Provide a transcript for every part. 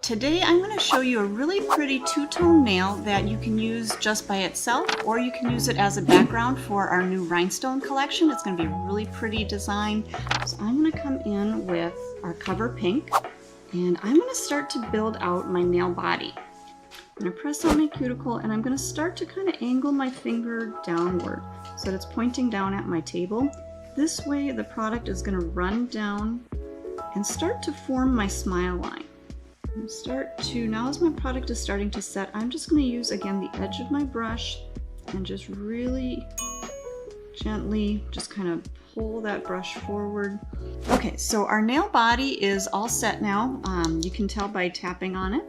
Today I'm going to show you a really pretty two-tone nail that you can use just by itself, or you can use it as a background for our new rhinestone collection. It's going to be a really pretty design. So I'm going to come in with our cover pink, and I'm going to start to build out my nail body. I'm going to press on my cuticle, and I'm going to start to kind of angle my finger downward so that it's pointing down at my table. This way the product is going to run down and start to form my smile line. Now as my product is starting to set, I'm just going to use again the edge of my brush and just really gently just kind of pull that brush forward. Okay, so our nail body is all set now. You can tell by tapping on it.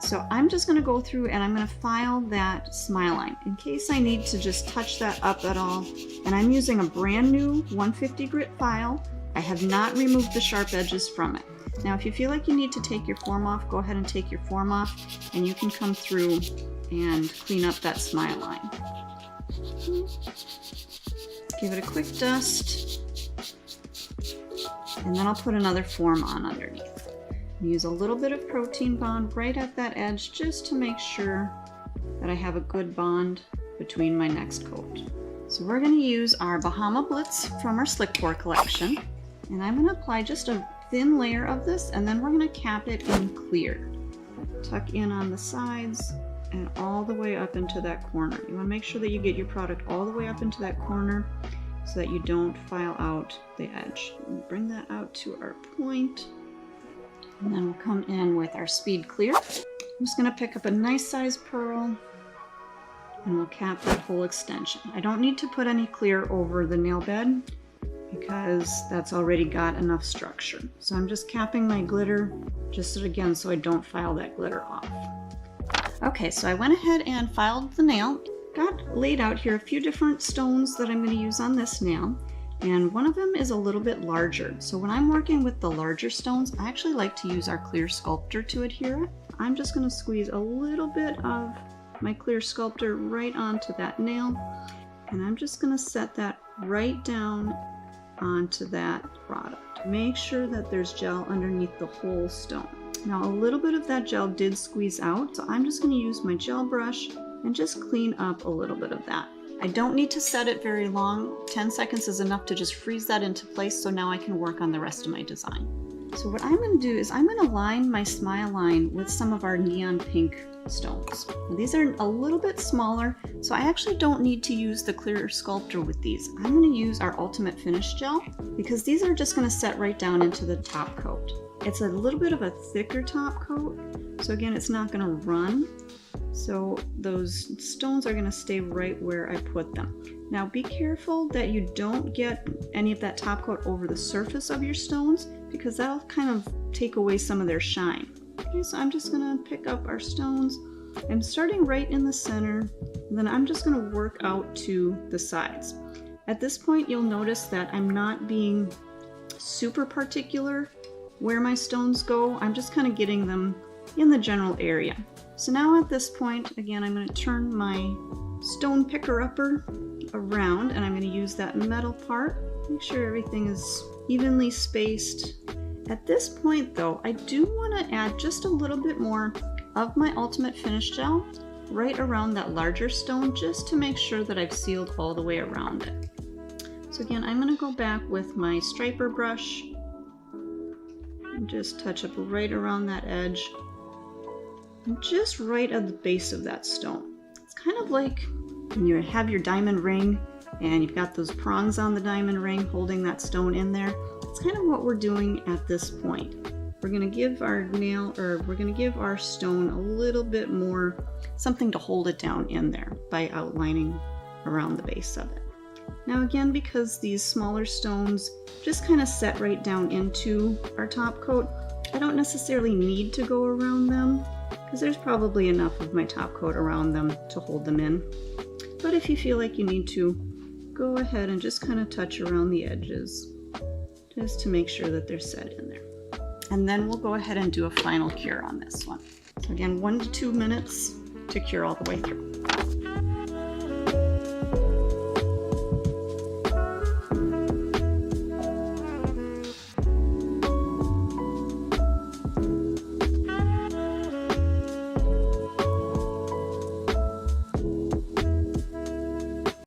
So I'm just going to go through and I'm going to file that smile line in case I need to just touch that up at all. And I'm using a brand new 150 grit file. I have not removed the sharp edges from it. Now if you feel like you need to take your form off, go ahead and take your form off and you can come through and clean up that smile line. Give it a quick dust and then I'll put another form on underneath. Use a little bit of protein bond right at that edge just to make sure that I have a good bond between my next coat. So we're going to use our Bahama Blitz from our Slick Pour collection, and I'm going to apply just a thin layer of this, and then we're going to cap it in clear. Tuck in on the sides and all the way up into that corner. You want to make sure that you get your product all the way up into that corner so that you don't file out the edge. We'll bring that out to our point, and then we'll come in with our Speed Clear. I'm just going to pick up a nice size pearl and we'll cap that whole extension. I don't need to put any clear over the nail bed because that's already got enough structure. So I'm just capping my glitter just again so I don't file that glitter off. Okay, so I went ahead and filed the nail. Got laid out here a few different stones that I'm going to use on this nail, and one of them is a little bit larger. So when I'm working with the larger stones, I actually like to use our clear sculptor to adhere it. I'm just going to squeeze a little bit of my clear sculptor right onto that nail, and I'm just going to set that right down onto that product. Make sure that there's gel underneath the whole stone. Now a little bit of that gel did squeeze out, so I'm just going to use my gel brush and just clean up a little bit of that. I don't need to set it very long. 10 seconds is enough to just freeze that into place, so now I can work on the rest of my design. So what I'm going to do is I'm going to line my smile line with some of our neon pink stones. Now, these are a little bit smaller, so I actually don't need to use the clear sculptor with these. I'm going to use our Ultimate Finish Gel because these are just going to set right down into the top coat. It's a little bit of a thicker top coat, so again it's not going to run. So those stones are going to stay right where I put them. Now be careful that you don't get any of that top coat over the surface of your stones because that'll kind of take away some of their shine. Okay, so I'm just going to pick up our stones. I'm starting right in the center, and then I'm just going to work out to the sides. At this point you'll notice that I'm not being super particular where my stones go. I'm just kind of getting them in the general area. So now at this point, again, I'm going to turn my stone picker-upper around and I'm going to use that metal part. Make sure everything is evenly spaced. At this point though, I do want to add just a little bit more of my Ultimate Finish Gel right around that larger stone just to make sure that I've sealed all the way around it. So again, I'm going to go back with my striper brush and just touch up right around that edge. And just right at the base of that stone. It's kind of like when you have your diamond ring and you've got those prongs on the diamond ring holding that stone in there. It's kind of what we're doing at this point. We're going to give our our stone a little bit more something to hold it down in there by outlining around the base of it. Now again, because these smaller stones just kind of set right down into our top coat, I don't necessarily need to go around them because there's probably enough of my top coat around them to hold them in. But if you feel like you need to, go ahead and just kind of touch around the edges just to make sure that they're set in there. And then we'll go ahead and do a final cure on this one. So again, 1 to 2 minutes to cure all the way through.